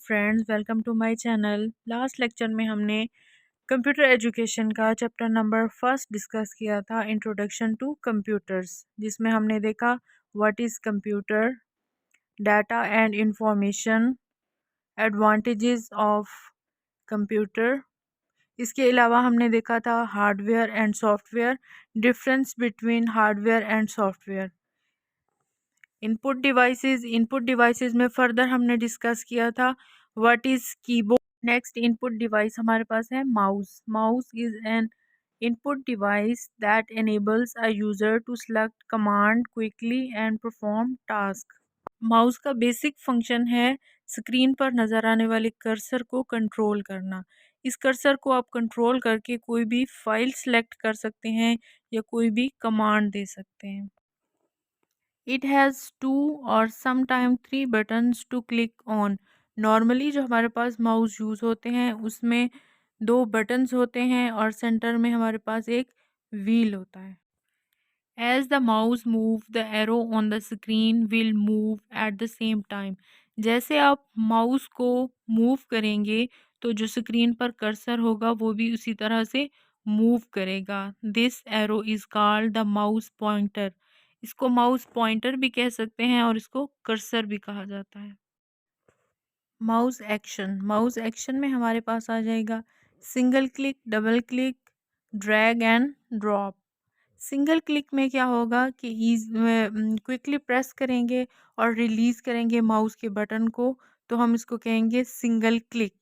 Friends, welcome to my channel. Last lecture में हमने computer education का चैप्टर नंबर फर्स्ट डिस्कस किया था, इंट्रोडक्शन टू कंप्यूटर्स, जिसमें हमने देखा what is computer, data and information, advantages of computer. इसके अलावा हमने देखा था hardware and software, difference between hardware and software. Input devices में फर्दर हमने डिस्कस किया था what is keyboard. Next input device हमारे पास है mouse. Mouse is an input device that enables a user to select command quickly and perform task। Mouse का basic function है screen पर नज़र आने वाले कर्सर को कंट्रोल करना। इस कर्सर को आप कंट्रोल करके कोई भी फाइल सेलेक्ट कर सकते हैं या कोई भी कमांड दे सकते हैं। इट हैज़ 2 और sometime 3 buttons to click on. Normally जो हमारे पास माउस यूज़ होते हैं उसमें 2 बटन्स होते हैं और सेंटर में हमारे पास एक व्हील होता है। As the mouse move the arrow on the screen will move at the same time. जैसे आप माउस को मूव करेंगे तो जो स्क्रीन पर कर्सर होगा वो भी उसी तरह से मूव करेगा। This arrow is called the mouse pointer. इसको माउस पॉइंटर भी कह सकते हैं और इसको कर्सर भी कहा जाता है। माउस एक्शन में हमारे पास आ जाएगा single click, double click, drag and drop. Single click में क्या होगा कि क्विकली प्रेस करेंगे और रिलीज़ करेंगे माउस के बटन को, तो हम इसको कहेंगे single click.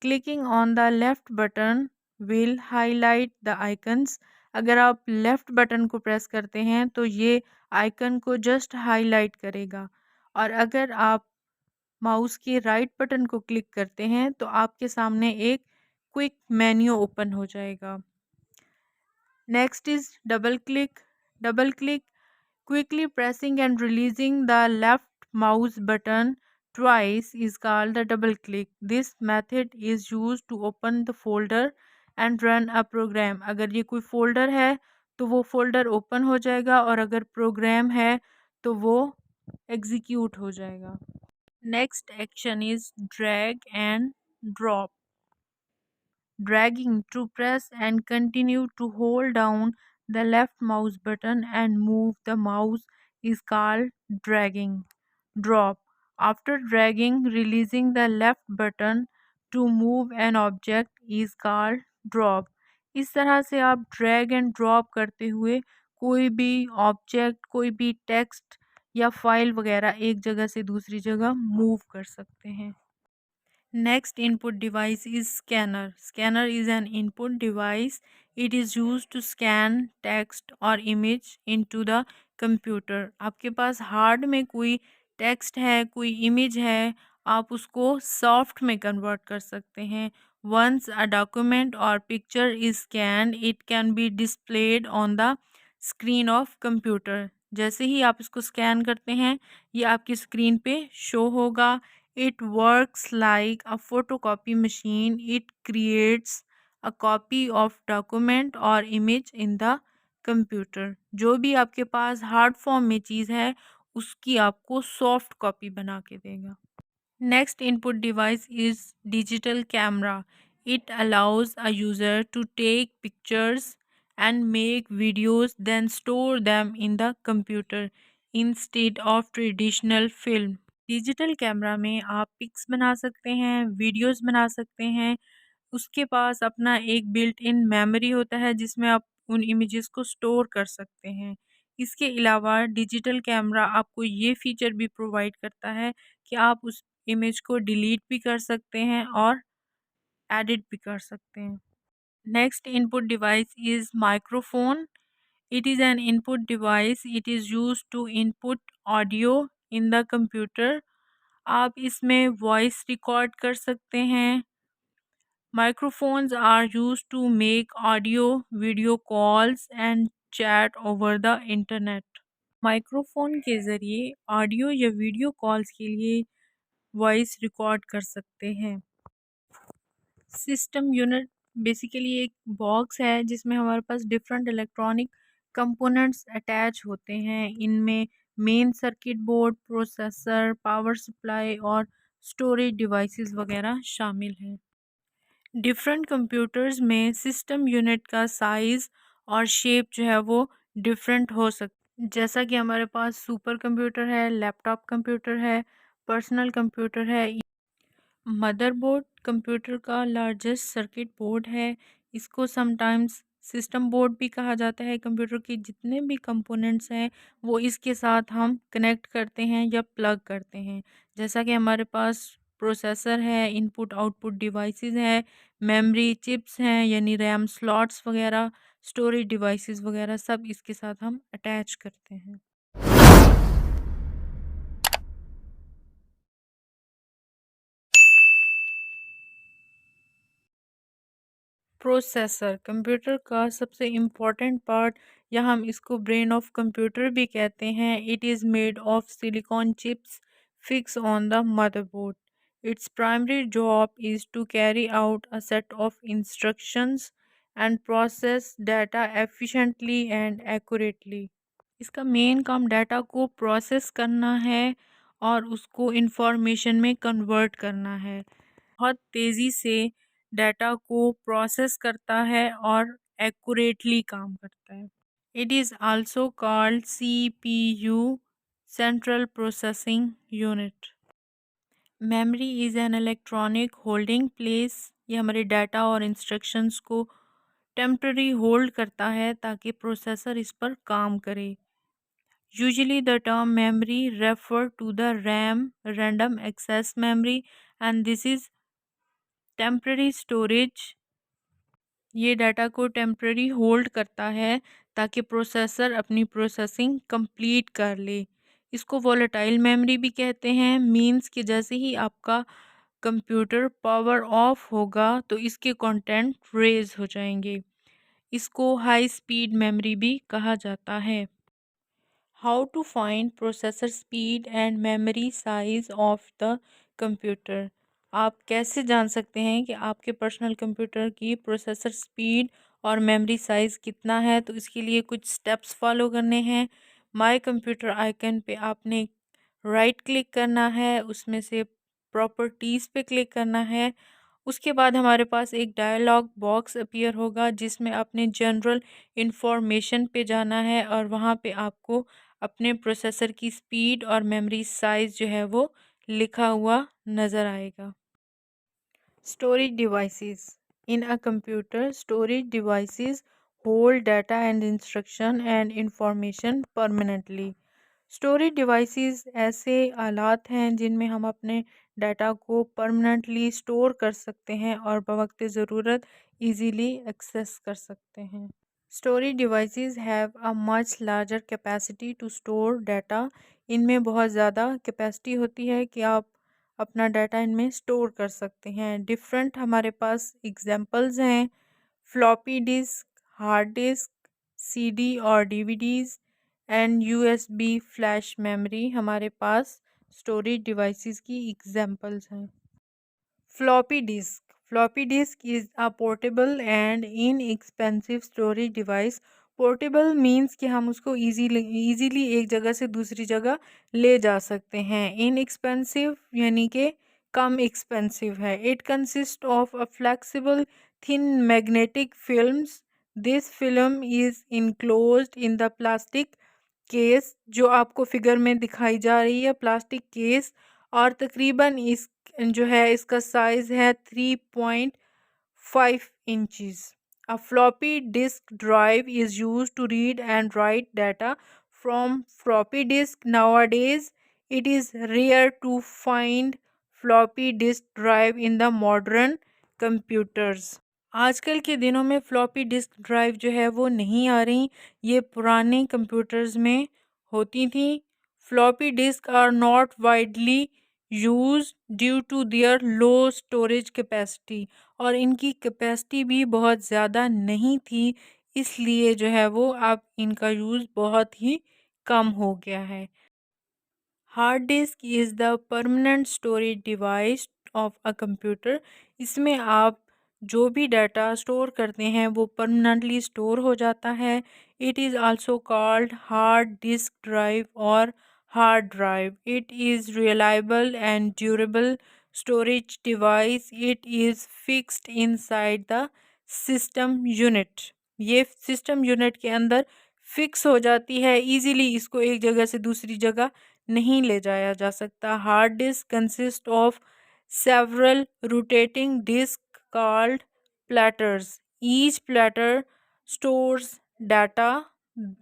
Clicking on the left button will highlight the icons. अगर आप लेफ़्ट बटन को प्रेस करते हैं तो ये आइकन को जस्ट हाईलाइट करेगा, और अगर आप माउस के राइट बटन को क्लिक करते हैं तो आपके सामने एक क्विक मेन्यू ओपन हो जाएगा। Next is double click. Double click, quickly pressing and releasing the left mouse button twice is called the double click. This method is used to open the folder and run a program। अगर ये कोई folder है तो वो folder open हो जाएगा, और अगर प्रोग्राम है तो वो एग्जीक्यूट हो जाएगा। Next action is drag and drop. Dragging, to press and continue to hold down the left mouse button and move the mouse is called dragging. Drop, after dragging, releasing the left button to move an object is called drop। इस तरह से आप drag and drop करते हुए कोई भी object, कोई भी टेक्स्ट या फाइल वगैरह एक जगह से दूसरी जगह मूव कर सकते हैं। Next input device is scanner. Scanner is an input device. It is used to scan text or image into the computer। आपके पास हार्ड में कोई टेक्स्ट है, कोई इमेज है, आप उसको सॉफ्ट में कन्वर्ट कर सकते हैं। Once a document or picture is scanned, it can be displayed on the screen of computer। जैसे ही आप इसको स्कैन करते हैं ये आपकी स्क्रीन पे शो होगा। It works like a photocopy machine. It creates a copy of document or image in the computer। जो भी आपके पास हार्ड फॉर्म में चीज़ है उसकी आपको सॉफ्ट कॉपी बना के देगा। Next input device is digital camera. It allows a user to take pictures and make videos, then store them in the computer instead of traditional film। Digital camera में आप pics बना सकते हैं, videos बना सकते हैं। उसके पास अपना एक बिल्ट इन मेमोरी होता है जिसमें आप उन इमेजेस को स्टोर कर सकते हैं। इसके अलावा डिजिटल कैमरा आपको ये फीचर भी प्रोवाइड करता है कि आप उस इमेज को डिलीट भी कर सकते हैं और एडिट भी कर सकते हैं। Next input device is microphone. It is an input device. It is used to input audio in the computer. आप इसमें वॉइस रिकॉर्ड कर सकते हैं। Microphones are used to make audio video calls and chat over the internet. Microphone के ज़रिए audio या video calls के लिए वॉइस रिकॉर्ड कर सकते हैं। सिस्टम यूनिट बेसिकली एक बॉक्स है जिसमें हमारे पास डिफरेंट इलेक्ट्रॉनिक कंपोनेंट्स अटैच होते हैं। इनमें main circuit board, processor, power supply और स्टोरेज डिवाइसेस वगैरह शामिल हैं। डिफरेंट कंप्यूटर्स में सिस्टम यूनिट का साइज़ और शेप जो है वो डिफरेंट हो सकता, जैसा कि हमारे पास सुपर कंप्यूटर है, लैपटॉप कंप्यूटर है, पर्सनल कंप्यूटर है। मदरबोर्ड कंप्यूटर का लार्जेस्ट सर्किट बोर्ड है। इसको समटाइम्स सिस्टम बोर्ड भी कहा जाता है। कंप्यूटर के जितने भी कंपोनेंट्स हैं वो इसके साथ हम कनेक्ट करते हैं या प्लग करते हैं। जैसा कि हमारे पास प्रोसेसर है, इनपुट आउटपुट डिवाइसेस हैं, मेमोरी चिप्स हैं यानी रैम स्लॉट्स वगैरह, स्टोरेज डिवाइसेस वगैरह सब इसके साथ हम अटैच करते हैं। प्रोसेसर कंप्यूटर का सबसे इम्पॉर्टेंट पार्ट, या हम इसको ब्रेन ऑफ कंप्यूटर भी कहते हैं। It is made of silicon chips fix on the motherboard. Its primary job is to carry out a set of instructions and process data efficiently and accurately. इसका main काम data को process करना है और उसको इंफॉर्मेशन में convert करना है। बहुत तेज़ी से डाटा को प्रोसेस करता है और एक्यूरेटली काम करता है। It is also called CPU, central processing unit. Memory is an electronic holding place. ये हमारे डाटा और इंस्ट्रक्शंस को टेम्पररी होल्ड करता है ताकि प्रोसेसर इस पर काम करे। Usually the term memory refer to the RAM, random access memory, and this is temporary storage। ये डाटा को टेम्पररी होल्ड करता है ताकि प्रोसेसर अपनी प्रोसेसिंग कंप्लीट कर ले। इसको वोलेटाइल मेमोरी भी कहते हैं। मींस कि जैसे ही आपका कंप्यूटर पावर ऑफ होगा तो इसके कंटेंट रेज हो जाएंगे। इसको हाई स्पीड मेमोरी भी कहा जाता है। How to find processor speed and memory size of the computer. आप कैसे जान सकते हैं कि आपके पर्सनल कंप्यूटर की प्रोसेसर स्पीड और मेमोरी साइज़ कितना है? तो इसके लिए कुछ स्टेप्स फॉलो करने हैं। माय कंप्यूटर आइकन पे आपने राइट क्लिक करना है, उसमें से प्रॉपर्टीज़ पे क्लिक करना है। उसके बाद हमारे पास एक डायलॉग बॉक्स अपीयर होगा जिसमें आपने जनरल इंफॉर्मेशन पे जाना है और वहाँ पे आपको अपने प्रोसेसर की स्पीड और मेमोरी साइज़ जो है वो लिखा हुआ नज़र आएगा। Storage devices. In a computer, storage devices hold data and instruction and information permanently. Storage devices ऐसे आलात हैं जिनमें हम अपने डाटा को परमानेंटली स्टोर कर सकते हैं और बवक्त ज़रूरत इजीली एक्सेस कर सकते हैं। Storage devices have a much larger capacity to store data. इनमें बहुत ज़्यादा कैपेसिटी होती है कि आप अपना डाटा इनमें स्टोर कर सकते हैं। डिफरेंट हमारे पास एग्जांपल्स हैं, floppy disk, hard disk, CD और DVDs and USB flash memory हमारे पास स्टोरेज डिवाइसेस की एग्जांपल्स हैं। Floppy disk. Floppy disk is a portable and inexpensive storage device. Portable means कि हम उसको इजीली एक जगह से दूसरी जगह ले जा सकते हैं। इनएक्सपेंसिव यानी कि कम एक्सपेंसिव है। It consist of a flexible thin magnetic films. This film is enclosed in the plastic case, जो आपको फिगर में दिखाई जा रही है प्लास्टिक केस, और तकरीबन इस जो है इसका साइज़ है 3.5 inches. A floppy disk drive is use to read and write data from floppy disk. Nowadays it is rare to find floppy disk drive in the modern computers. आजकल के दिनों में फ्लॉपी डिस्क ड्राइव जो है वो नहीं आ रही, ये पुराने कंप्यूटर्स में होती थी। Floppy disk are not widely use due to their low storage capacity, और इनकी कैपेसिटी भी बहुत ज़्यादा नहीं थी, इसलिए जो है वो अब इनका यूज़ बहुत ही कम हो गया है। Hard disk is the permanent storage device of a computer. इसमें आप जो भी डाटा स्टोर करते हैं वो परमानेंटली स्टोर हो जाता है। It is also called hard disk drive और hard drive. It is reliable and durable storage device. It is fixed inside the system unit. ये सिस्टम यूनिट के अंदर फिक्स हो जाती है, इजीली इसको एक जगह से दूसरी जगह नहीं ले जाया जा सकता। Hard disk consist of several rotating disks called platters. Each platter stores data.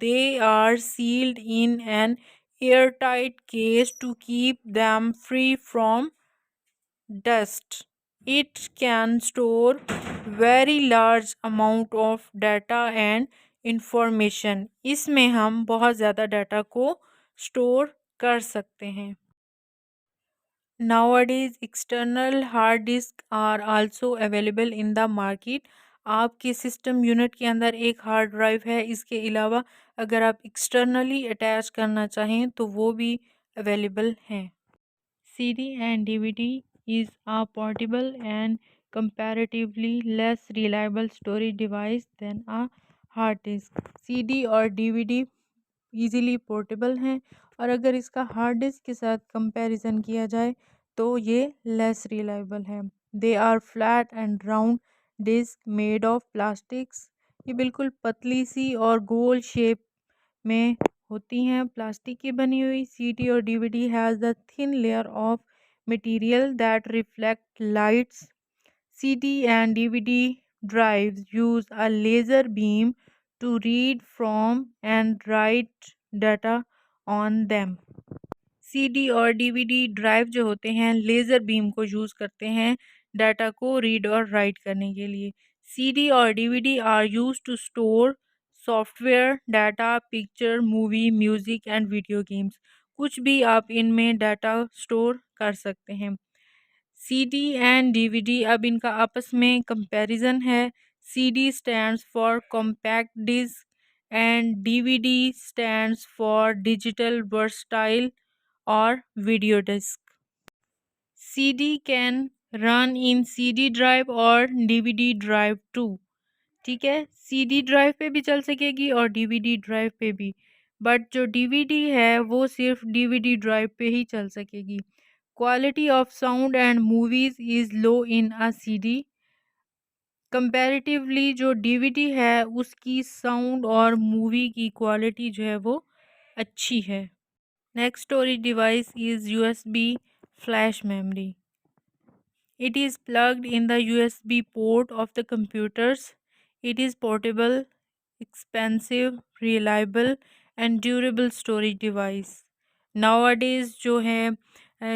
They are sealed in an airtight case to keep them free from dust. It can store very large amount of data and information. इसमें हम बहुत ज़्यादा data को store कर सकते हैं। Nowadays, external hard disk are also available in the market. आपके system unit के अंदर एक हार्ड ड्राइव है, इसके अलावा अगर आप एक्सटर्नली अटैच करना चाहें तो वो भी अवेलेबल हैं। CD and DVD is a portable and comparatively less reliable storage device than a hard disk. CD और DVD इजीली पोर्टेबल हैं, और अगर इसका हार्ड डिस्क के साथ कंपैरिजन किया जाए तो ये लेस रिलायबल है। They are flat and round disc made of plastics. ये बिल्कुल पतली सी और गोल शेप में होती हैं, प्लास्टिक की बनी हुई। सीडी और DVD has the thin layer of material that reflect lights. CD and DVD drives use a laser beam to read from and write data on them. CD और DVD ड्राइव जो होते हैं laser beam को use करते हैं data को read और right करने के लिए। CD और DVD are use to store software data, picture, movie, music and video games. कुछ भी आप इनमें डाटा स्टोर कर सकते हैं। CD एंड DVD अब इनका आपस में कंपैरिजन है। CD stands for compact disk and DVD stands for digital versatile और video disk. CD can run in CD drive और DVD ड्राइव टू। ठीक है, CD ड्राइव पे भी चल सकेगी और DVD ड्राइव पे भी, बट जो DVD है वो सिर्फ DVD ड्राइव पे ही चल सकेगी। Quality of sound and movies is low in a CD। Comparatively जो DVD है उसकी साउंड और मूवी की क्वालिटी जो है वो अच्छी है। Next storage device is USB flash memory. It is plugged in the USB port of the computers. It is portable, expensive, reliable and durable storage device. Nowadays जो है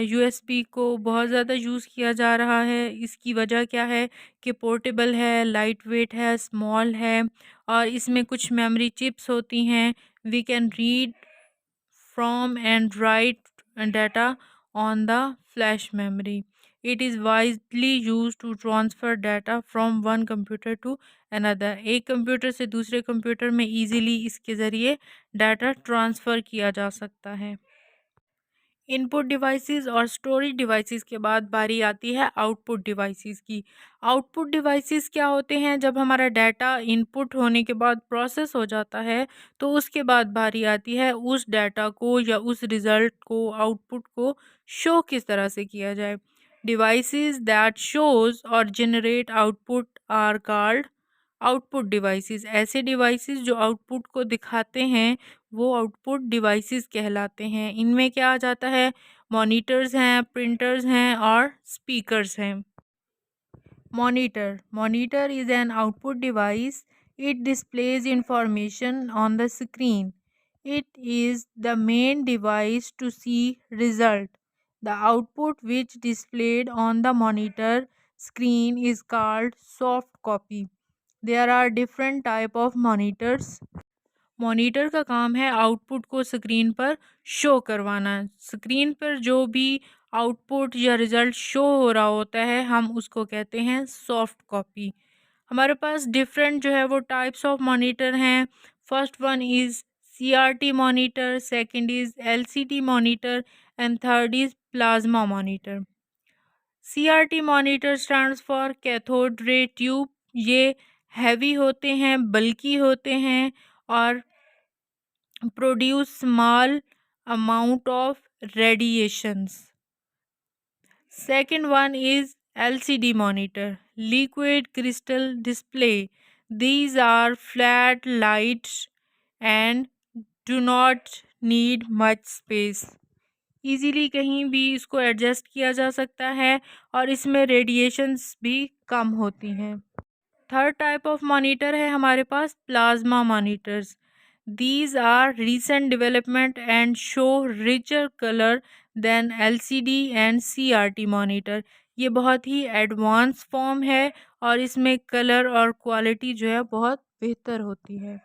USB को बहुत ज़्यादा यूज़ किया जा रहा है। इसकी वजह क्या है कि पोर्टेबल है, लाइट वेट है, स्मॉल है और इसमें कुछ मेमोरी चिप्स होती हैं। We can read from and write data on the flash memory. It is widely used to transfer data from one computer to another. एक कंप्यूटर से दूसरे कंप्यूटर में इजीली इसके ज़रिए डाटा ट्रांसफ़र किया जा सकता है। इनपुट डिवाइसेस और स्टोरेज डिवाइसेस के बाद बारी आती है आउटपुट डिवाइसेस की। आउटपुट डिवाइसेस क्या होते हैं? जब हमारा डाटा इनपुट होने के बाद प्रोसेस हो जाता है तो उसके बाद बारी आती है उस डाटा को या उस रिज़ल्ट को, आउटपुट को शो किस तरह से किया जाए। डिवाइसेस दैट शोज और generate output are called output devices. ऐसे डिवाइसेस जो आउटपुट को दिखाते हैं वो आउटपुट डिवाइसेस कहलाते हैं। इनमें क्या आ जाता है? मॉनिटर्स हैं, प्रिंटर्स हैं और स्पीकर्स हैं। Monitor is an output device. It displays information on the screen. It is the main device to see result. The output which displayed on the monitor screen is called soft copy. There are different type of monitors. Monitor का काम है output को screen पर show करवाना। Screen पर जो भी output या रिज़ल्ट शो हो रहा होता है हम उसको कहते हैं सॉफ्ट कॉपी। हमारे पास डिफरेंट जो है वो टाइप्स ऑफ मॉनिटर हैं। First one is CRT monitor, second is LCD monitor and third is plasma monitor. CRT monitor stands for cathode ray tube. ये हैवी होते हैं, बल्की होते हैं और produce small amount of radiations. Second one is LCD monitor, liquid crystal display. These are flat lights and do not need much space. Easily कहीं भी इसको adjust किया जा सकता है और इसमें रेडिएशंस भी कम होती हैं। थर्ड टाइप ऑफ मॉनिटर है हमारे पास plasma monitors. These are recent development and show richer colour than LCD and CRT monitor. ये बहुत ही एडवांस फॉर्म है और इसमें कलर और क्वालिटी जो है बहुत बेहतर होती है।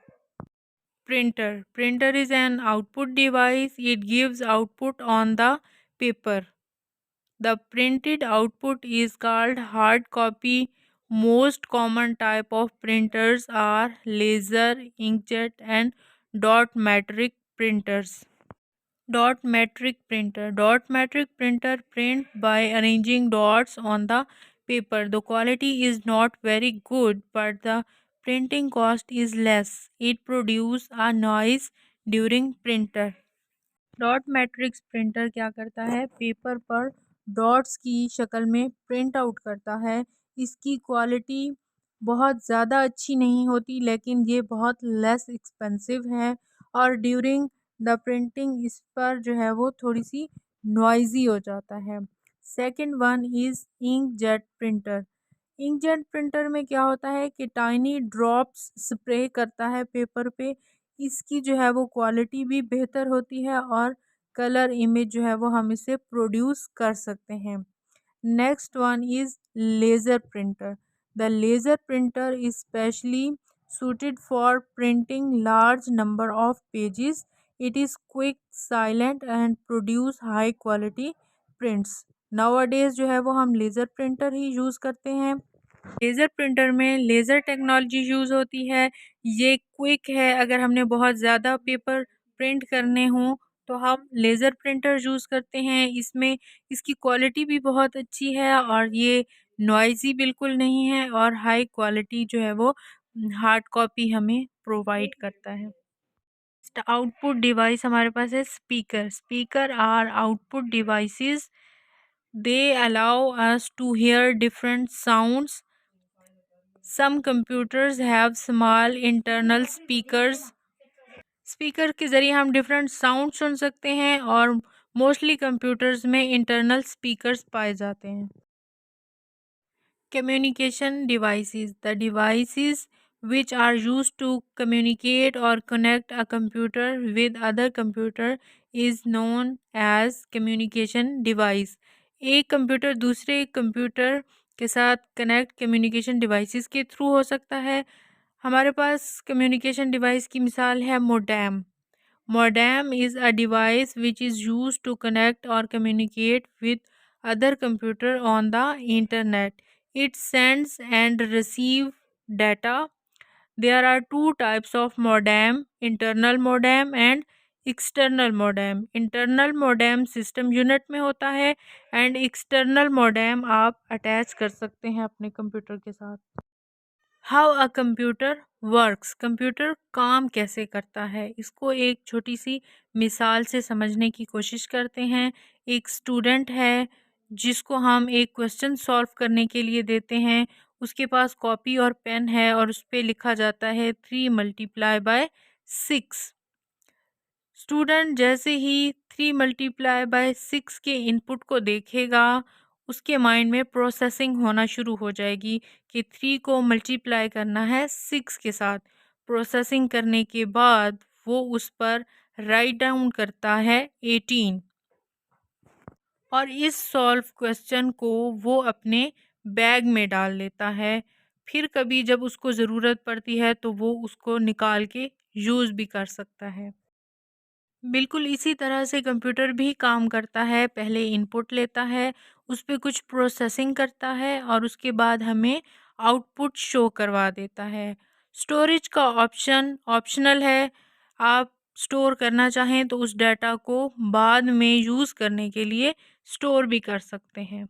Printer is an output device. It gives output on the paper. The printed output is called hard copy. Most common type of printers are laser, inkjet and dot matrix printers. Dot matrix printer print by arranging dots on the paper. The quality is not very good, but the printing cost is less. It produces a noise during printer. Dot matrix printer क्या करता है, paper पर dots की शक्ल में print out करता है। इसकी क्वालिटी बहुत ज़्यादा अच्छी नहीं होती, लेकिन ये बहुत लेस एक्सपेंसिव है और ड्यूरिंग द प्रिंटिंग इस पर जो है वो थोड़ी सी नॉइजी हो जाता है। Second one is ink jet printer. Ink jet printer में क्या होता है कि टाइनी ड्रॉप्स स्प्रे करता है पेपर पे। इसकी जो है वो क्वालिटी भी बेहतर होती है और कलर इमेज जो है वो हम इसे प्रोड्यूस कर सकते हैं। Next one is laser printer. The laser printer is specially suited for printing large number of pages. It is quick, silent and produce high quality prints. Nowadays जो है वो हम लेज़र प्रिंटर ही यूज़ करते हैं। Laser printer में laser technology use होती है। ये क्विक है, अगर हमने बहुत ज़्यादा पेपर प्रिंट करने हों तो हम लेज़र प्रिंटर यूज़ करते हैं। इसमें इसकी क्वालिटी भी बहुत अच्छी है और ये नॉइज़ी बिल्कुल नहीं है और हाई क्वालिटी जो है वो हार्ड कॉपी हमें प्रोवाइड करता है। आउटपुट डिवाइस हमारे पास है speaker. Speaker are output devices. They allow us to hear different sounds. Some computers have small internal speakers. Speaker के ज़रिए हम डिफरेंट साउंड सुन सकते हैं और मोस्टली कंप्यूटर्स में इंटरनल स्पीकर्स पाए जाते हैं। Communication devices. The devices which are used to communicate or connect a computer with other computer is known as communication device. एक कंप्यूटर दूसरे कंप्यूटर के साथ कनेक्ट कम्युनिकेशन डिवाइसेस के थ्रू हो सकता है। हमारे पास कम्युनिकेशन डिवाइस की मिसाल है modem. Modem is a device which is used to connect or communicate with other computer on the internet. It sends and receive data. There are two types of modem, internal modem and external modem. Internal modem system unit में होता है and external modem आप attach कर सकते हैं अपने computer के साथ। How a computer works. Computer काम कैसे करता है, इसको एक छोटी सी मिसाल से समझने की कोशिश करते हैं। एक स्टूडेंट है जिसको हम एक क्वेश्चन सॉल्व करने के लिए देते हैं। उसके पास कॉपी और पेन है और उस पर लिखा जाता है 3 × 6। स्टूडेंट जैसे ही 3 × 6 के इनपुट को देखेगा, उसके माइंड में प्रोसेसिंग होना शुरू हो जाएगी कि 3 को मल्टीप्लाई करना है 6 के साथ। प्रोसेसिंग करने के बाद वो उस पर राइट डाउन करता है 18 और इस सॉल्व क्वेश्चन को वो अपने बैग में डाल लेता है। फिर कभी जब उसको ज़रूरत पड़ती है तो वो उसको निकाल के यूज़ भी कर सकता है। बिल्कुल इसी तरह से कंप्यूटर भी काम करता है। पहले इनपुट लेता है, उस पे कुछ प्रोसेसिंग करता है और उसके बाद हमें आउटपुट शो करवा देता है। स्टोरेज का ऑप्शन ऑप्शनल है। आप स्टोर करना चाहें तो उस डाटा को बाद में यूज़ करने के लिए स्टोर भी कर सकते हैं।